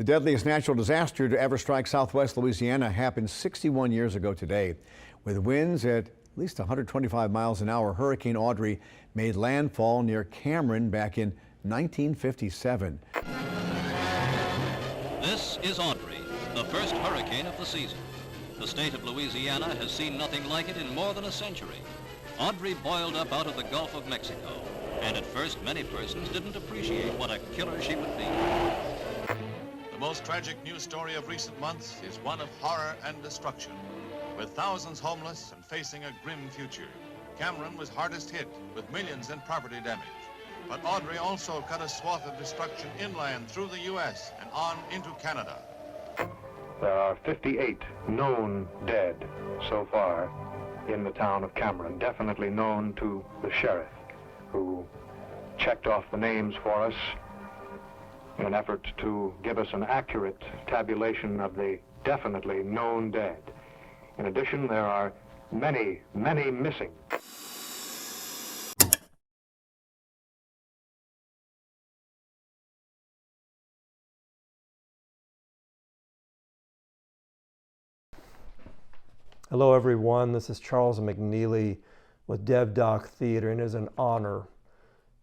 The deadliest natural disaster to ever strike southwest Louisiana happened 61 years ago today. With winds at least 125 miles an hour, Hurricane Audrey made landfall near Cameron back in 1957. This is Audrey, the first hurricane of the season. The state of Louisiana has seen nothing like it in more than a century. Audrey boiled up out of the Gulf of Mexico, and at first many persons didn't appreciate what a killer she would be. The most tragic news story of recent months is one of horror and destruction. With thousands homeless and facing a grim future, Cameron was hardest hit with millions in property damage. But Audrey also cut a swath of destruction inland through the U.S. and on into Canada. There are 58 known dead so far in the town of Cameron, definitely known to the sheriff, who checked off the names for us in an effort to give us an accurate tabulation of the definitely known dead. In addition, there are many, many missing. Hello everyone, this is Charles McNeely with DevDoc Theater, and it is an honor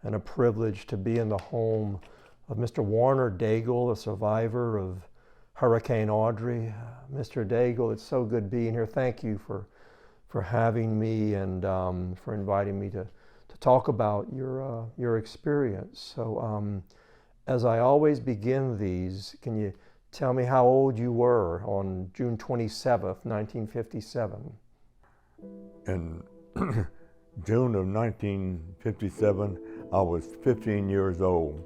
and a privilege to be in the home of Mr. Warner Daigle, a survivor of Hurricane Audrey. Mr. Daigle, it's so good being here. Thank you for having me and for inviting me to talk about your experience. So as I always begin these, can you tell me how old you were on June 27th, 1957? In June of 1957, I was 15 years old.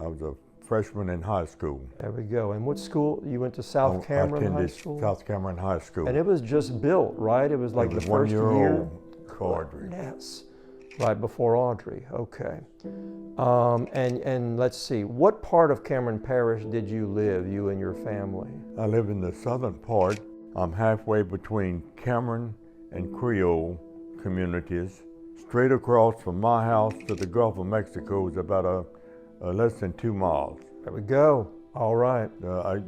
I was a freshman in high school. There we go. And what school? You went to South Cameron High School? I attended South Cameron High School. And it was just built, right? It was like the first year? 1 year old for Audrey. Yes, right before Audrey, okay. And let's see, what part of Cameron Parish did you live, you and your family? I live in the southern part. I'm halfway between Cameron and Creole communities. Straight across from my house to the Gulf of Mexico is about less than 2 miles. There we go. All right.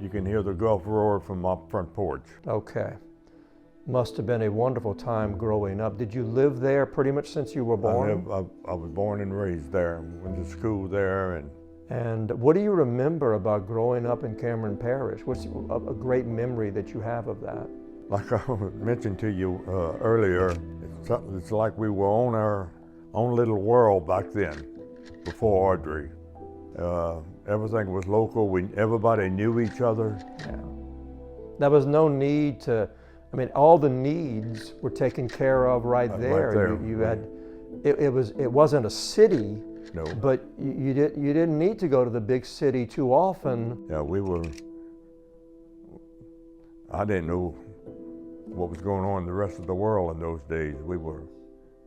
You can hear the Gulf roar from my front porch. Okay. Must have been a wonderful time growing up. Did you live there pretty much since you were born? I was born and raised there. Went to school there. And what do you remember about growing up in Cameron Parish? What's a great memory that you have of that? Like I mentioned to you earlier, it's like we were on our own little world back then, before Audrey. Everything was local. Everybody knew each other. Yeah. There was no need to, I mean, all the needs were taken care of right there. Right there. You had, it wasn't a city. No. But you didn't need to go to the big city too often. Yeah, I didn't know what was going on in the rest of the world in those days. We were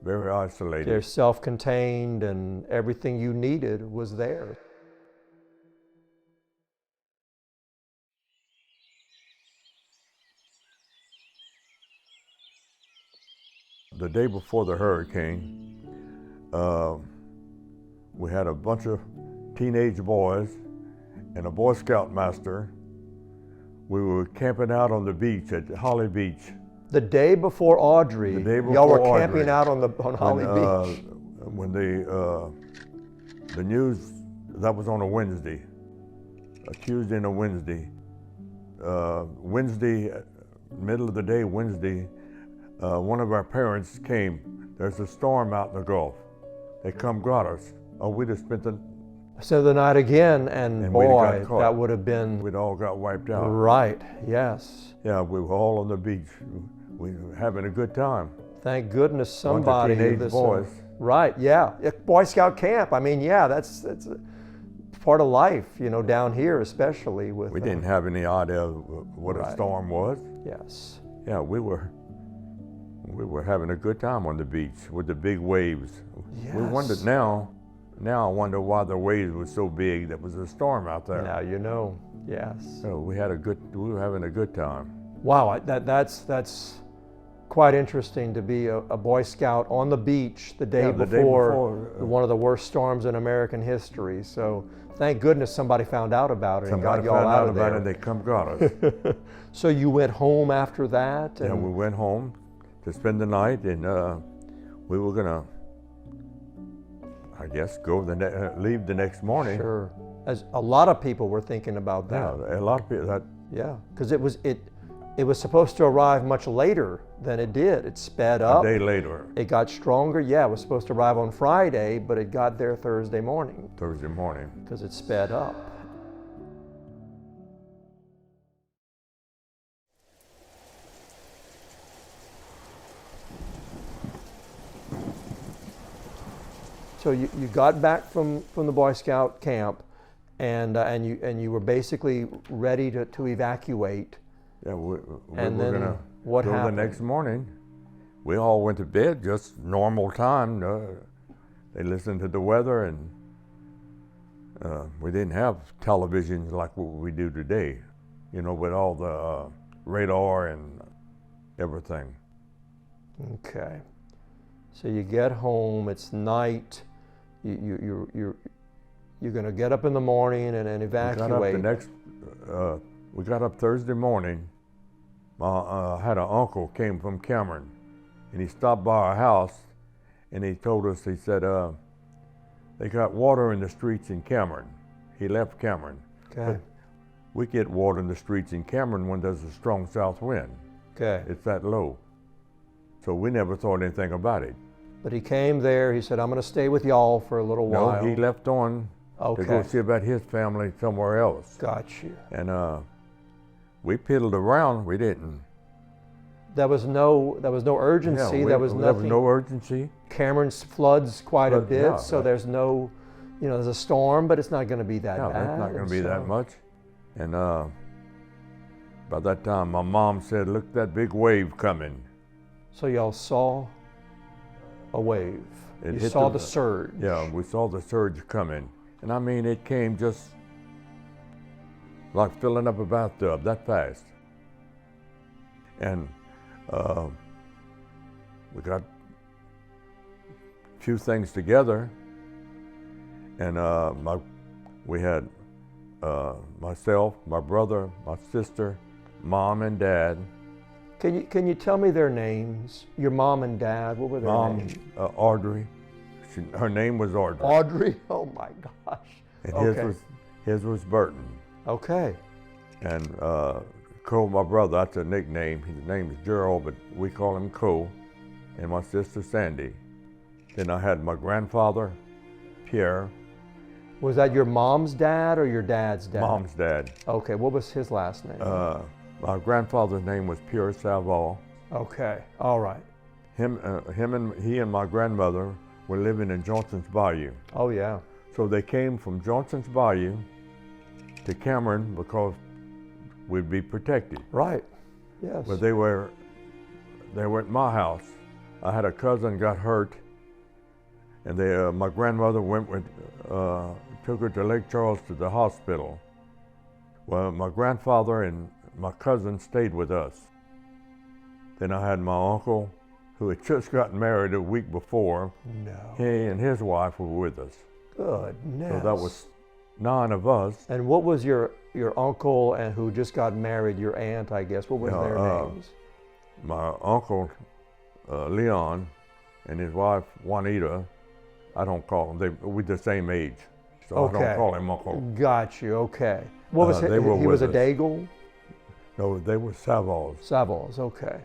very isolated. They're self-contained and everything you needed was there. The day before the hurricane, we had a bunch of teenage boys and a Boy Scout master. We were camping out on the beach at Holly Beach. The day before Audrey, y'all were camping out on Holly Beach. When the news, that was on a Wednesday, a Tuesday and a Wednesday. Middle of the day, Wednesday, one of our parents came. There's a storm out in the Gulf. They come got us. Oh, we just spent the night again, and boy, that would have been... We'd all got wiped out. Right, yes. Yeah, we were all on the beach. We were having a good time. Thank goodness somebody... Bunch of teenage boys. Right, yeah. Boy Scout camp, I mean, yeah, that's part of life, you know, down here especially. We didn't have any idea what a storm was. Yes. Yeah, we were having a good time on the beach with the big waves. Yes. We wondered now I wonder why the waves were so big. There was a storm out there. Now you know, yes. So we were having a good time. Wow, that's quite interesting to be a Boy Scout on the beach the day Yeah, the day before before, one of the worst storms in American history. So thank goodness somebody found out about it and got Somebody y'all found out out of about there. it and they come got us. So you went home after that? Yeah, we went home to spend the night, and we were gonna, I guess, leave the next morning. Sure. As a lot of people were thinking about that. Yeah, a lot of people. Yeah, because it was supposed to arrive much later than it did. It sped A up. day later, It got stronger. Yeah, it was supposed to arrive on Friday, but it got there Thursday morning Thursday morning. because it sped up. So you got back from the Boy Scout camp, and you were basically ready to evacuate. Yeah, we And were then gonna what go happened? the next morning. We all went to bed, just normal time. They listened to the weather, and we didn't have televisions like what we do today, you know, with all the radar and everything. Okay. So you get home. It's night. You're going to get up in the morning and evacuate. We got up Thursday morning. I had an uncle came from Cameron, and he stopped by our house, and he told us, he said, they got water in the streets in Cameron. He left Cameron. Okay. But we get water in the streets in Cameron when there's a strong south wind. Okay. It's that low. So we never thought anything about it. But he came there. He said, "I'm going to stay with y'all for a little while." No, he left on to go Okay. see about his family somewhere else. Got you. And we piddled around. We didn't. There was no urgency. Yeah, there was there was nothing. no urgency. Cameron floods quite a But, bit, yeah, so that- there's no, there's a storm, but it's not going to be that Yeah, bad. that's not going and to be that so- much. And by that time, my mom said, "Look, that big wave coming." So y'all saw a wave. It You hit saw the- the surge. Yeah, we saw the surge coming. And I mean, it came just like filling up a bathtub that fast. And we got a few things together, and we had myself, my brother, my sister, mom and dad. Can you tell me their names? Your mom and dad. What were their Mom, names? Audrey. Her name was Audrey. Audrey. Oh my gosh. And Okay. his was Burton. Okay. And Cole, my brother, that's a nickname. His name is Gerald, but we call him Cole. And my sister Sandy. Then I had my grandfather, Pierre, Was that your mom's dad or your dad's dad? mom's dad. Okay. What was his last name? My grandfather's name was Pierre Salval. Okay. All right. He and my grandmother were living in Johnson's Bayou. Oh yeah. So they came from Johnson's Bayou to Cameron because we'd be protected. Right. Yes. But they were at my house. I had a cousin got hurt, and my grandmother took her to Lake Charles to the hospital. Well, my grandfather and my cousin stayed with us. Then I had my uncle, who had just gotten married a week before. No. He and his wife were with us. Goodness. So that was 9 of us. And what was your uncle and who just got married, your aunt, I guess? What was Yeah, their names? My uncle, Leon, and his wife, Juanita. I don't call them, we're the same age. So I don't call him uncle. Got you. Okay. What was They were he was a with us. Daigle? No, they were Savals. Savals. Okay.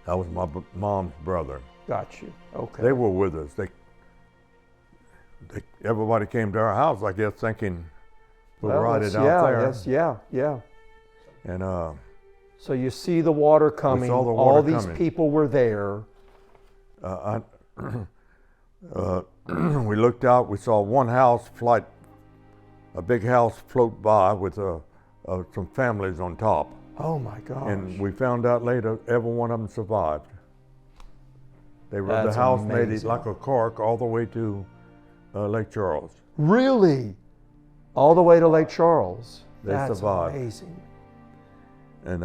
That was my mom's brother. Got you. Okay. They were with us. Everybody came to our house, I guess, thinking we were right out there. Yes. Yeah. Yeah. And So you see the water coming. saw the All water these coming. people were there. we looked out. We saw one house a big house float by with some families on top. Oh my gosh. And we found out later, every one of them survived. The That's house made it amazing. like a cork all the way to Lake Charles. Really? All the way to Lake Charles. They That's survived. amazing. And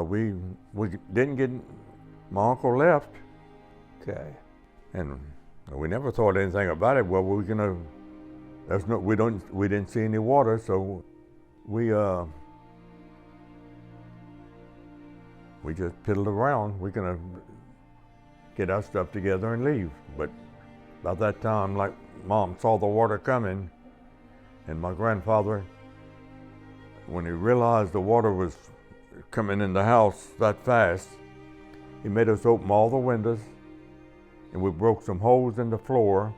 we didn't get my uncle left, Okay. and we never thought anything about it. Well, we're gonna. We didn't see any water, so we just piddled around. We're gonna get our stuff together and leave. But by that time, like Mom saw the water coming, and my grandfather, when he realized the water was coming in the house that fast, he made us open all the windows, and we broke some holes in the floor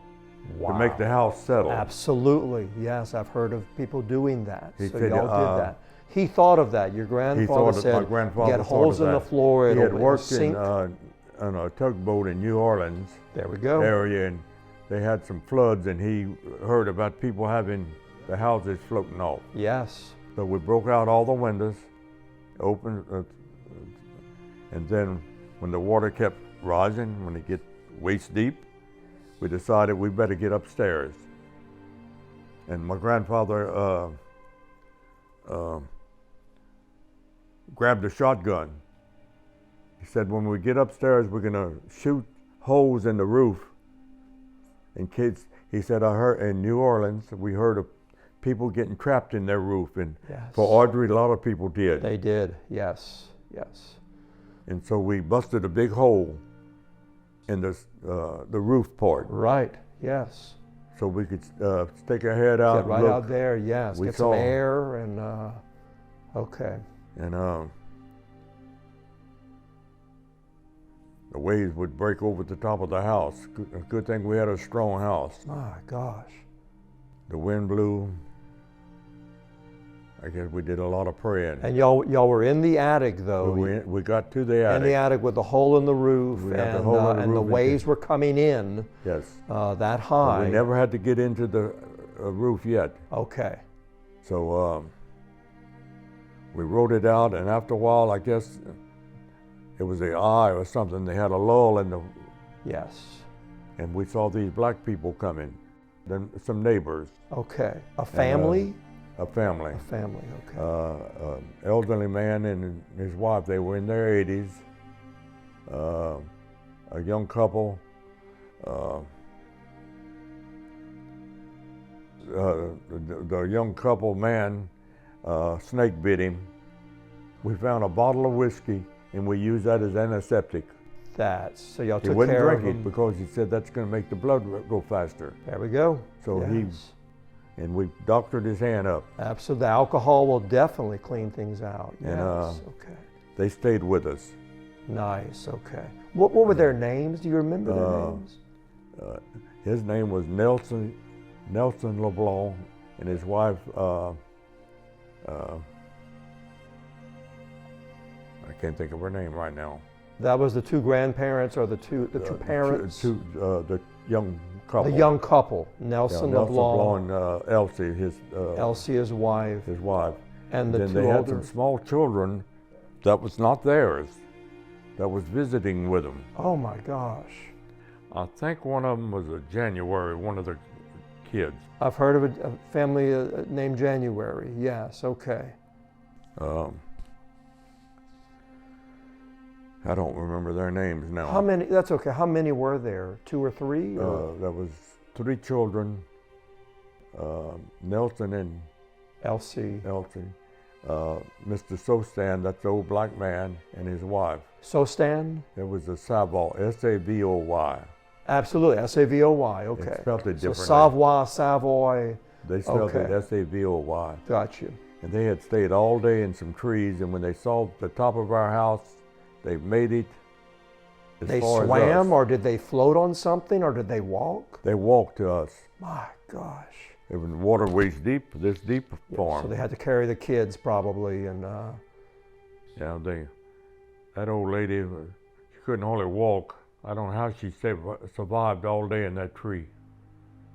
to make the house settle. Absolutely, yes. I've heard of people doing that. He So said, y'all did that. He thought of that. Your grandfather said, my grandfather get holes in the floor, He it'll had worked sink. on a tugboat in New Orleans There we go. area, and they had some floods, and he heard about people having the houses floating off. Yes. So we broke out all the windows, opened, and then when the water kept rising, when it get waist deep, we decided we better get upstairs. And my grandfather grabbed a shotgun. He said, when we get upstairs, we're gonna shoot holes in the roof. In case, he said, I heard in New Orleans, we heard of people getting trapped in their roof. And Yes. for Audrey, a lot of people did. They did, yes, yes. And so we busted a big hole in the roof part, Right, yes. so we could stick our head out Get and right look. out there, yes. We Get some saw. air and, okay. And the waves would break over the top of the house. Good thing we had a strong house. My gosh. The wind blew. I guess we did a lot of praying. And y'all were in the attic though. We got to the attic. In the attic with the hole in the roof, We had the and, hole in the and the roof. waves were coming in Yes. that But high. we never had to get into the roof yet. Okay. So we rode it out, and after a while, I guess it was the eye or something. They had a lull in the, Yes. and we saw these black people coming. Then some neighbors, Okay. A family? a family. A family, okay. Elderly man and his wife, they were in their 80s. A young couple. The young couple man, snake bit him. We found a bottle of whiskey and we used that as antiseptic. So y'all He took wouldn't care drink of it them. because he said that's going to make the blood go faster. There we go. So Yes. and we doctored his hand up. Absolutely. The alcohol will definitely clean things out. Yes. And, Okay. They stayed with us. Nice. Okay. What were their names? Do you remember their names? His name was Nelson LeBlanc, and his wife, I can't think of her name right now. That was the two grandparents or the two parents? The young couple. The young couple, Nelson Nelson LeBlanc, LeBlanc and Elsie, Elsie, his wife, his wife. and the then two they had older. some small children that was not theirs, that was visiting with them. Oh my gosh. I think one of them was a January, one of the kids. I've heard of a family named January. Yes, okay. I don't remember their names now. How many, that's okay. How many were there? 2 or 3? Or? There was 3 children, Nelson and Elsie. Mr. Sostan, that's the old black man, and his wife. Sostan? It was a Savoy, S-A-V-O-Y. Absolutely, S-A-V-O-Y, okay. They spelled it differently. So Savoy, Savoy. They spelled it Okay. S-A-V-O-Y. Got you. And they had stayed all day in some trees, and when they saw the top of our house, they made it as They far as swam, us. or did they float on something, or did they walk? They walked to us. My gosh. It was water waist deep, this deep for So them. they had to carry the kids probably, and Yeah, that old lady, she couldn't hardly walk. I don't know how she survived all day in that tree.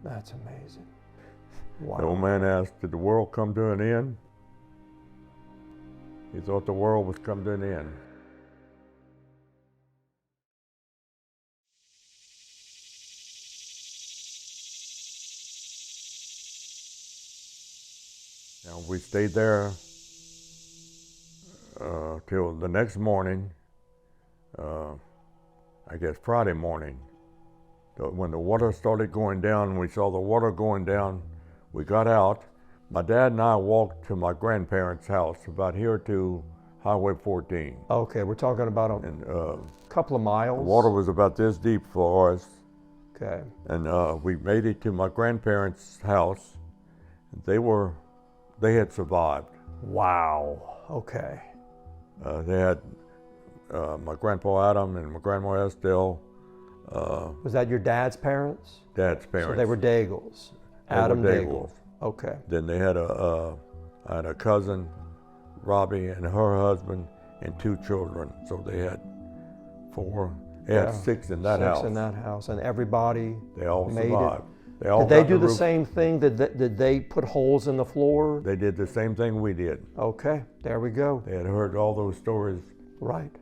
that's amazing. The Wow. old man asked, did the world come to an end? He thought the world was come to an end. Now, we stayed there till the next morning. I guess Friday morning. When the water started going down, we saw the water going down, we got out. My dad and I walked to my grandparents' house, about here to Highway 14. Okay, we're talking about And couple of miles. the water was about this deep for us. Okay. And we made it to my grandparents' house. They had survived. Wow. Okay. They had my grandpa Adam and my grandma Estelle, Was that your dad's parents? dad's parents. So they were Daigles. They were Adam Daigle. Daigles. Okay. Then they had I had a cousin, Robbie, and her husband, and 2 children. So they had 4. They had 6 in that house. 6 in that house, and everybody They all made survived. it. They all Did they got do the roof. same thing? Did they put holes in the floor? They did the same thing we did. Okay, there we go. They had heard all those stories. Right.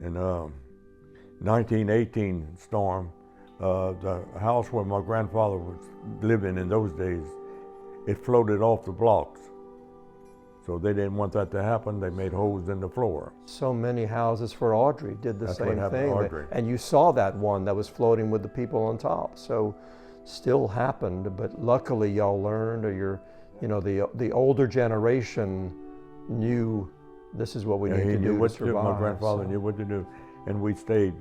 In 1918 storm, the house where my grandfather was living in those days, it floated off the blocks. So they didn't want that to happen. They made holes in the floor. So many houses for Audrey did the That's what same happened to thing. Audrey. And you saw that one that was floating with the people on top. So still happened, but luckily y'all learned, or the older generation knew this is what we need He to knew do what to to do. survive. My grandfather so. knew what to do. And we stayed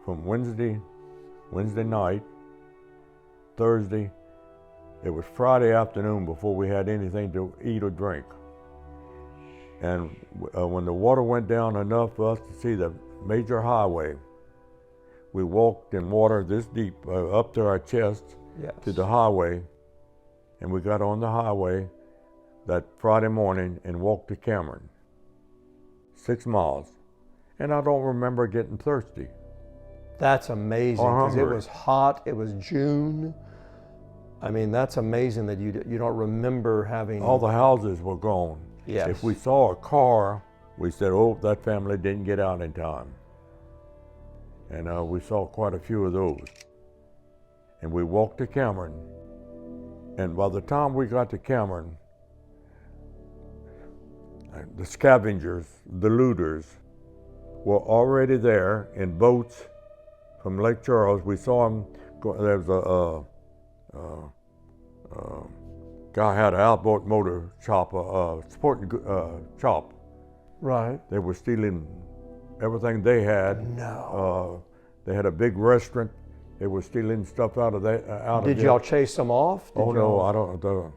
from Wednesday night, Thursday. It was Friday afternoon before we had anything to eat or drink. And when the water went down enough for us to see the major highway, we walked in water this deep up to our chests Yes. to the highway, and we got on the highway that Friday morning and walked to Cameron, 6 miles. And I don't remember getting thirsty. That's amazing, Or because it hungry. was hot, it was June. I mean, that's amazing that you don't remember having... All the houses were gone. Yes. If we saw a car, we said, oh, that family didn't get out in time. And we saw quite a few of those. And we walked to Cameron. And by the time we got to Cameron, the scavengers, the looters, were already there in boats from Lake Charles. We saw them. There was a guy had an outboard motor shop, sporting shop. Right. They were stealing everything they had. No. They had a big restaurant. They were stealing stuff out of that. Did y'all chase them off? Did Oh no, y'all- I don't.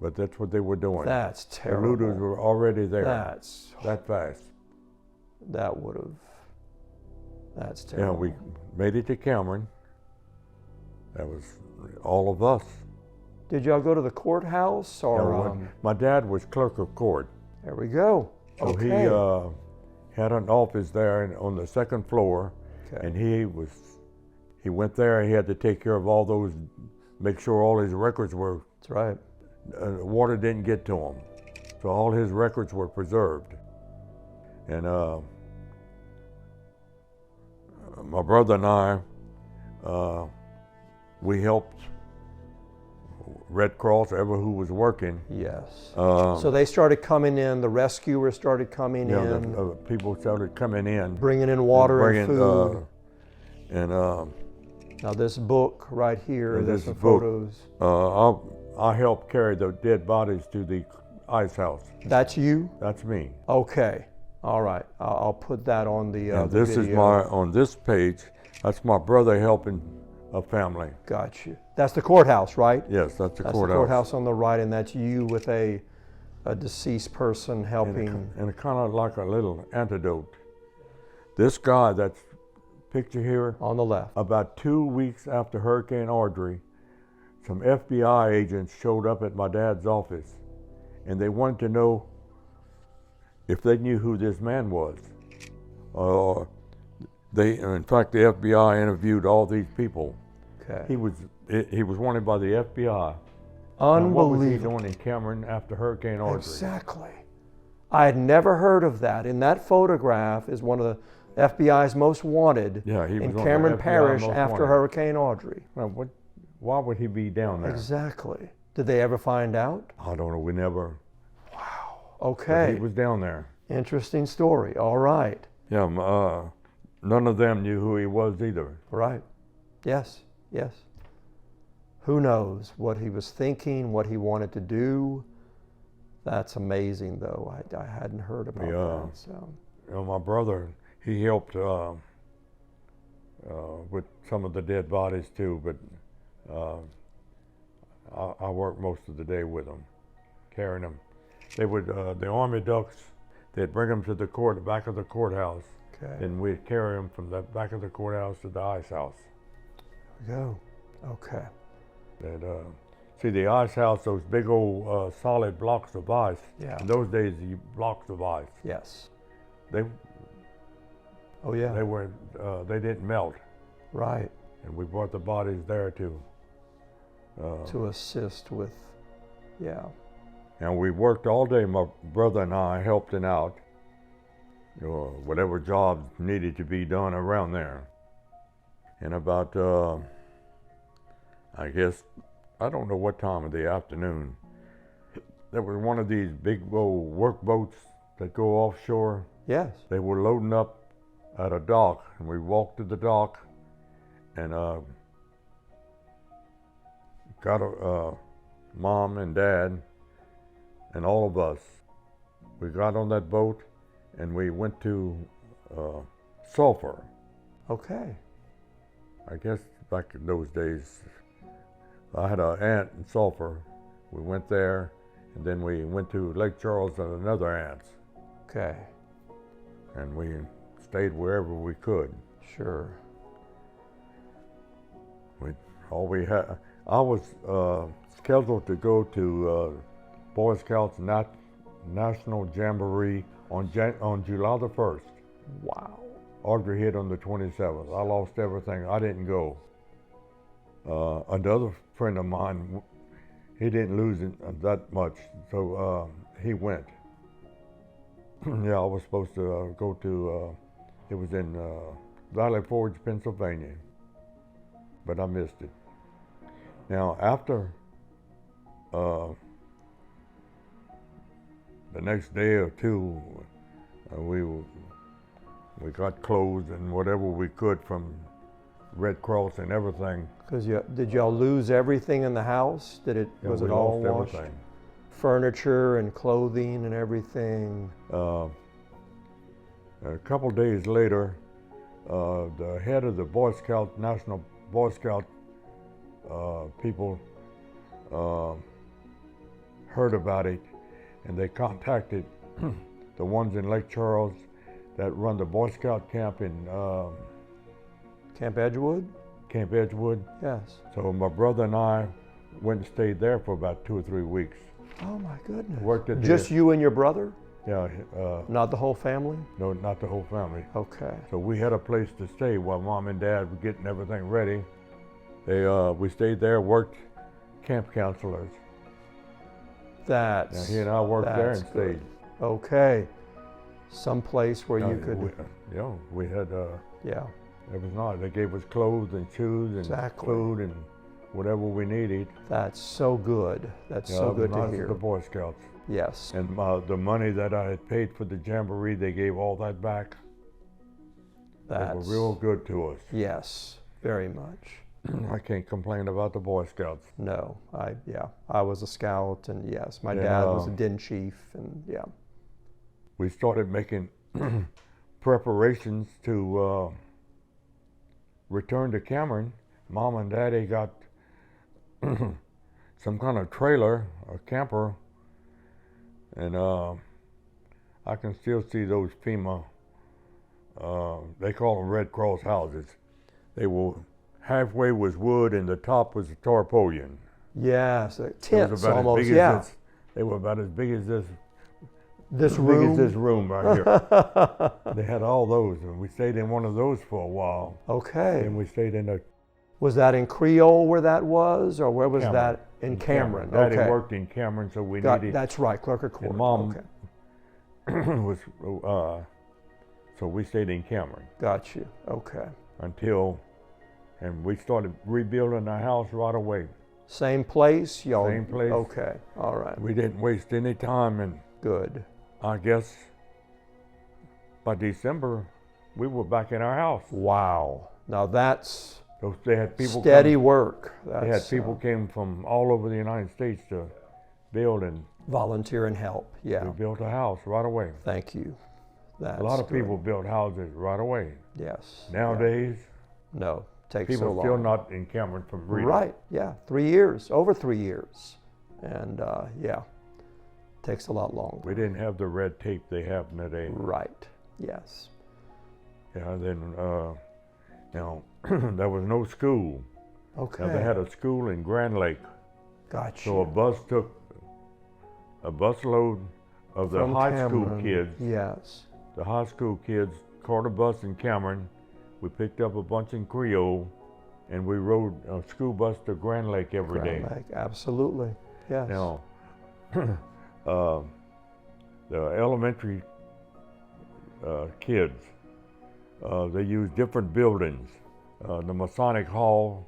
But that's what they were doing. That's The terrible. looters were already there. That's That fast. that would have. That's Yeah, terrible. we made it to Cameron. That was all of us. Did y'all go to the courthouse Yeah, or? we went- my dad was clerk of court, There we go. so Okay. he had an office there on the 2nd floor, Okay. and he went there. He had to take care of all those, make sure all his records were. That's right. Water didn't get to him, so all his records were preserved. And my brother and I, we helped Red Cross, ever who was working. Yes. Um, So they started coming in. The rescuers started coming You in, know, the people started coming in, bringing in water bringing, and food. and Now this book right here, And there's this some book. photos. I helped carry the dead bodies to the ice house. That's you? That's me. Okay. All right. I'll put that on the, Now the this is video. on this page. That's my brother helping a family. Got you. That's the courthouse, right? Yes, that's the That's courthouse. the courthouse on the right, and that's you with a deceased person helping. And kind of like a little antidote. This guy, that's picture here, On the left. about 2 weeks after Hurricane Audrey, some FBI agents showed up at my dad's office, and they wanted to know if they knew who this man was. In fact, the FBI interviewed all these people. Okay. He was wanted by the FBI. Now, what was he Unbelievable. doing in Cameron after Hurricane Audrey? Exactly. I had never heard of that. In that photograph is one of the FBI's most wanted Yeah, he was in one of the Cameron FBI Parish most after wanted. Hurricane Audrey. Now, why would he be down there? Exactly. Did they ever find out? I don't know. We never. But Okay. he was down there. Interesting story. All right. Yeah, none of them knew who he was either. Right. Yes, yes. Who knows what he was thinking, what he wanted to do. That's amazing, though. I hadn't heard about that. So. You know, my brother, he helped with some of the dead bodies too, but I worked most of the day with them, carrying them. They would, the Army ducks, they'd bring them to the back of the courthouse, Okay. and we'd carry them from the back of the courthouse to the ice house. There we go. Okay. And, see, the ice house, those big old solid blocks of ice. Yeah. In those days, blocks of ice. Yes. They Oh, yeah. they didn't melt, Right. and we brought the bodies there too. To assist with, yeah. And we worked all day. My brother and I helping out, you know, whatever jobs needed to be done around there. And about, I guess, I don't know what time of the afternoon, there was one of these big old work boats that go offshore. Yes. They were loading up at a dock, and we walked to the dock and got Mom and Dad and all of us. We got on that boat and we went to Sulphur. Okay. I guess back in those days, I had an aunt in Sulphur. We went there, and then we went to Lake Charles and another aunt's, Okay. and we stayed wherever we could. Sure. I was scheduled to go to Boy Scouts National Jamboree on July the 1st. Wow. Audrey hit on the 27th. I lost everything. I didn't go. Another friend of mine, he didn't lose it that much, so he went. Yeah, I was supposed to go to, it was in Valley Forge, Pennsylvania, but I missed it. Now, after the next day or two, we got clothes and whatever we could from Red Cross and everything. Because did y'all lose everything in the house? Was it all washed? Everything. Furniture and clothing and everything. A couple days later, the head of the Boy Scout, National Boy Scout people heard about it, and they contacted the ones in Lake Charles that run the Boy Scout camp in Camp Edgewood? Camp Edgewood. Yes. So my brother and I went and stayed there for about 2 or 3 weeks. Oh my goodness. Worked at Just you and your brother? Yeah. Not the whole family? No, not the whole family. Okay. So we had a place to stay while Mom and Dad were getting everything ready. We stayed there, worked camp counselors. That's. He and I worked there and good. stayed. Okay. Some place where you could. We had. Yeah. It was nice. They gave us clothes and shoes and Exactly. food and whatever we needed. That's so good. That's so good to nice hear. of the Boy Scouts. Yes. And the money that I had paid for the jamboree, they gave all that back. That's. They were real good to us. Yes. Very much. I can't complain about the Boy Scouts. No. I was a scout, and yes, my Yeah. dad was a den chief, and yeah. We started making preparations to return to Cameron. Mom and Daddy got some kind of trailer, a camper, and I can still see those FEMA, they call them Red Cross houses. They were, halfway was wood and the top was a tarpaulin. Yes, It was tents about almost, as big yeah. as this. They were about as big as this. This as room? big as this room right here. They had all those, and we stayed in one of those for a while. Okay. And we stayed in a Was that in Creole where that was, or where was Cameron. that? In Cameron. Daddy Okay. worked in Cameron, so we needed. That's right, Clerk of Court. And Mom Okay. was, so we stayed in Cameron Got you. Okay. until, and we started rebuilding our house right away. Same place? Y'all. Same place. Okay. All right. We didn't waste any time, and Good. I guess by December we were back in our house. Wow. Now that's So they had people steady work. They had people came from all over the United States to build, and volunteer and help. Yeah. we built a house right away. Thank you. That's A lot of good. people built houses right away. Yes. Nowadays, Yeah. No, takes people so long. still not in Cameron from breeding. Right. Yeah. 3 years. Over 3 years. And yeah, takes a lot longer. We didn't have the red tape they have today. Right. Yes. Yeah. Then now there was no school. Okay. Now they had a school in Grand Lake. Gotcha. So a bus took a busload of the From high school Cameron. kids. Yes. The high school kids caught a bus in Cameron. We picked up a bunch in Creole, and we rode a school bus to Grand Lake every day. Grand Lake. Absolutely. Yes. Now, the elementary kids, they used different buildings. The Masonic Hall,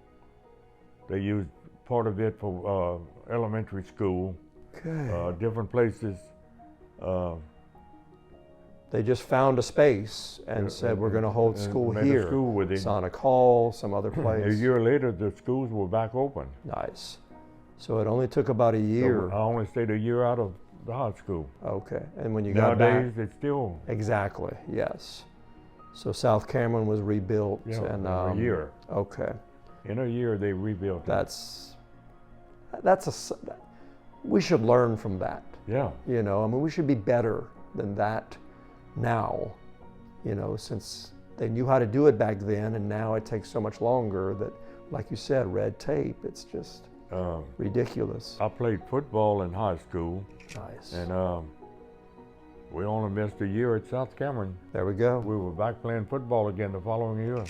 they used part of it for elementary school. Okay. Different places. They just found a space and said, we're going to hold and school made a here. school with it. Sonic Hall, some other place. A year later, the schools were back open. Nice. So it only took about a year. So I only stayed a year out of the high school. Okay. And when you got back. Nowadays, it's still Exactly. Yes. So South Cameron was rebuilt. in and a year. Okay. In a year, they rebuilt it. We should learn from that. Yeah. You know, I mean, we should be better than that now, you know, since they knew how to do it back then, and now it takes so much longer that, like you said, red tape, it's just ridiculous. I played football in high school, Nice. and we only missed a year at South Cameron. There we go. We were back playing football again the following year.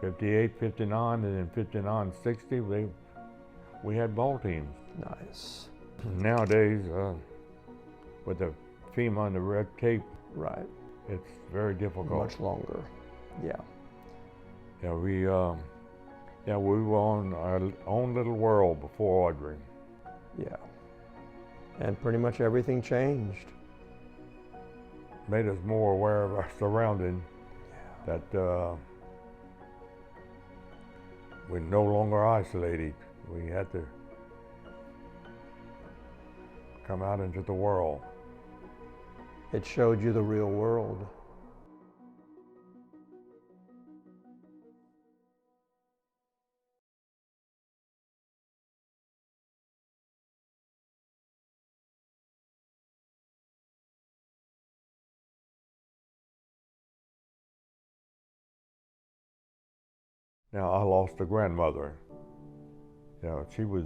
58, 59, and then 59, 60, we had ball teams. Nice. Nowadays, with the FEMA and the red tape, Right. it's very difficult. Much longer. Yeah. Yeah, we were on our own little world before Audrey. Yeah. And pretty much everything changed. Made us more aware of our surroundings. Yeah. That we're no longer isolated. We had to come out into the world. It showed you the real world. Now, I lost a grandmother. Yeah, she was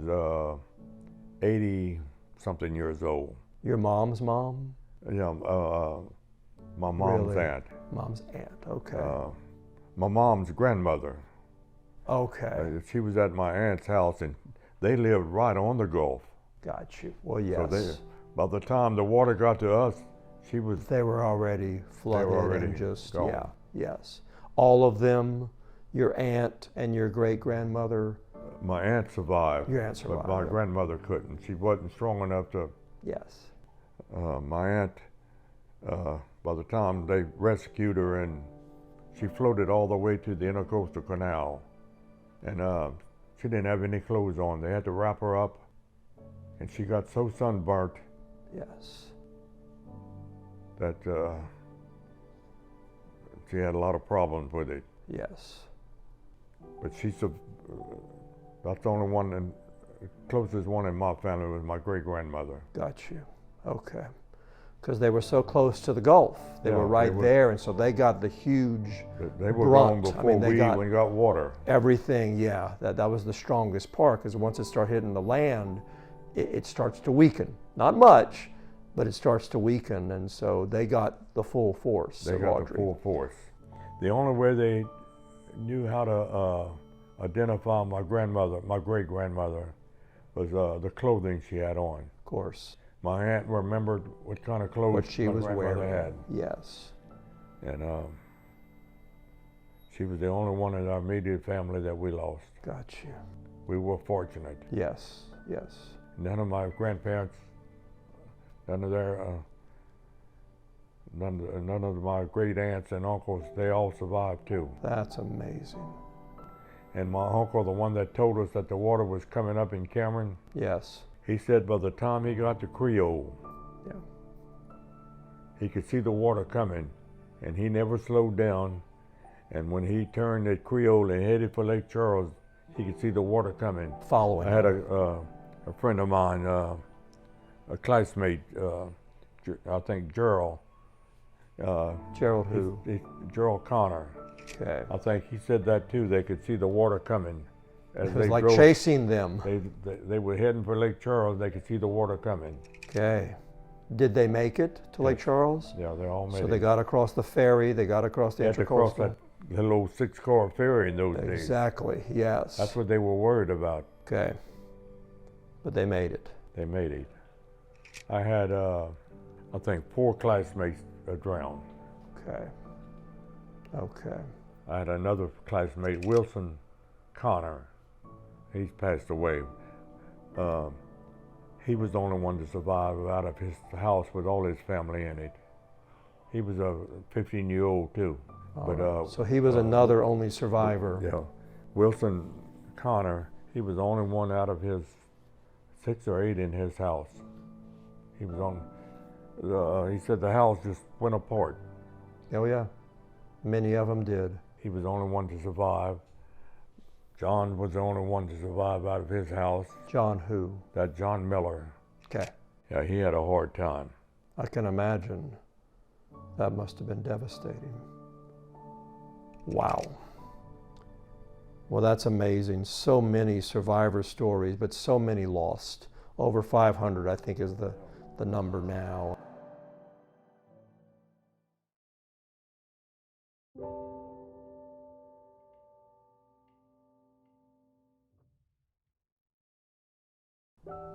80-something years old. Your mom's mom? Yeah, my mom's Really? aunt. Mom's aunt, okay. My mom's grandmother. Okay. She was at my aunt's house, and they lived right on the Gulf. Got you. Well, yes. So by the time the water got to us, she was. They were already flooded already and just, gone. yeah, yes. All of them, your aunt and your great-grandmother? My aunt survived. Your aunt survived, But my yeah. grandmother couldn't. She wasn't strong enough to. Yes. My aunt, by the time they rescued her, and she floated all the way to the Intercoastal Canal, and she didn't have any clothes on. They had to wrap her up, and she got so sunburnt Yes. that she had a lot of problems with it. Yes. But that's the only one, and closest one in my family was my great-grandmother. Got you. Okay. Because they were so close to the Gulf. They Yeah, were right they were. there, and so they got the huge They were gone brunt. I before mean, they we got even got water. everything, yeah. That was the strongest part, because once it started hitting the land, it starts to weaken. Not much, but it starts to weaken, and so they got the full force They of got Audrey. the full force. The only way they knew how to identify my grandmother, my great-grandmother, was the clothing she had on. Of course. My aunt remembered what kind of clothes What she my was grandmother wearing. had. Yes. And she was the only one in our immediate family that we lost. Got you. We were fortunate. Yes. Yes. None of my grandparents, none of their none of my great aunts and uncles, they all survived too. That's amazing. And my uncle, the one that told us that the water was coming up in Cameron, Yes. he said by the time he got to Creole, Yeah. he could see the water coming, and he never slowed down. And when he turned at Creole and headed for Lake Charles, he could see the water coming. Following. I had a friend of mine, a classmate, I think Gerald. Gerald who? Gerald Connor. Okay. I think he said that too. They could see the water coming. As It was they like drove, chasing them. They were heading for Lake Charles. They could see the water coming. Okay. Did they make it to Lake Charles? Yeah, they all made it. So they got across the ferry, they got across the They had to cross intercoastal. that little old 6-car ferry in those days. Exactly, yes. That's what they were worried about. Okay. But they made it. They made it. I had, I think, 4 classmates drowned. Okay. Okay. I had another classmate, Wilson Connor. He's passed away. He was the only one to survive out of his house with all his family in it. He was a 15-year-old too. So he was another only survivor. Yeah. Wilson Connor, he was the only one out of his 6 or 8 in his house. He was on, he said the house just went apart. Oh yeah, many of them did. He was the only one to survive. John was the only one to survive out of his house. John who? That John Miller. Okay. Yeah, he had a hard time. I can imagine. That must have been devastating. Wow. Well, that's amazing. So many survivor stories, but so many lost. Over 500, I think, is the number now.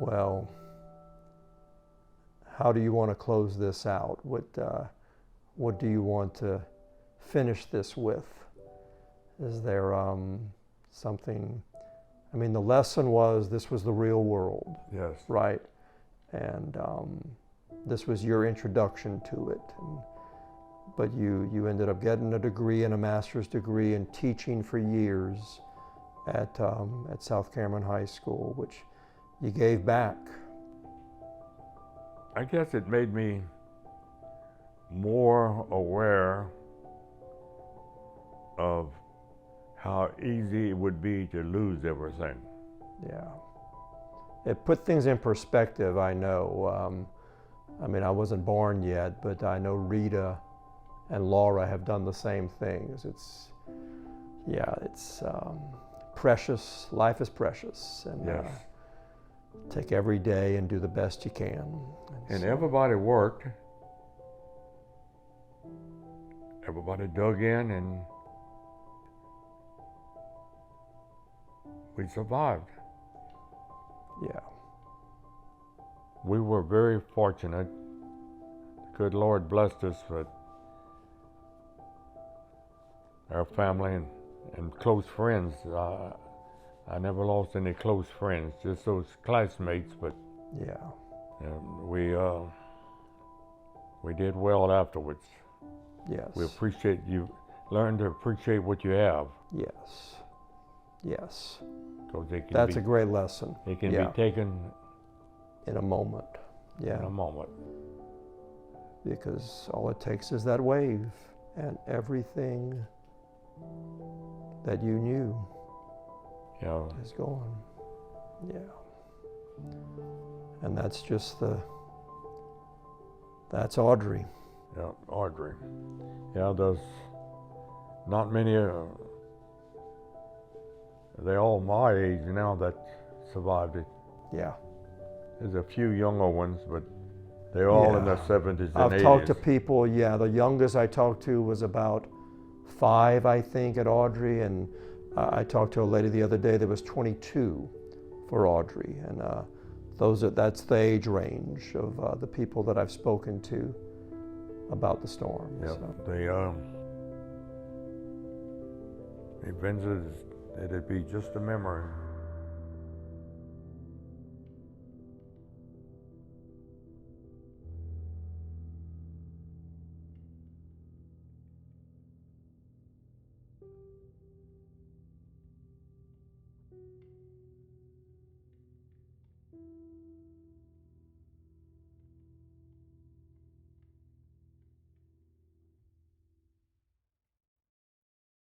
Well, how do you want to close this out? What do you want to finish this with? Is there something? I mean, the lesson was this was the real world. Yes. Right? And this was your introduction to it. But you ended up getting a degree and a master's degree and teaching for years at South Cameron High School, which you gave back. I guess it made me more aware of how easy it would be to lose everything. Yeah. It put things in perspective, I know. I mean, I wasn't born yet, but I know Rita and Laura have done the same things. It's precious. Life is precious. And Yes. take every day and do the best you can. And so, everybody worked. Everybody dug in, and we survived. yeah. We were very fortunate. The good Lord blessed us with our family and close friends. I never lost any close friends, just those classmates, but Yeah. we did well afterwards. Yes. We appreciate you, learn to appreciate what you have, Yes. Yes. because it can That's be, a great lesson. it can yeah. be taken in a moment. Yeah. in a moment. Because all it takes is that wave and everything that you knew You know, is gone. Yeah. And that's just that's Audrey. yeah, Audrey. Yeah, there's not many, they're all my age now that survived it. Yeah. There's a few younger ones, but they're all in Yeah. their 70s and I've 80s. talked to people, yeah, the youngest I talked to was about 5, I think, at Audrey, and I talked to a lady the other day that was 22 for Audrey, and that's the age range of the people that I've spoken to about the storm. Yeah, So, the events, it'd be just a memory.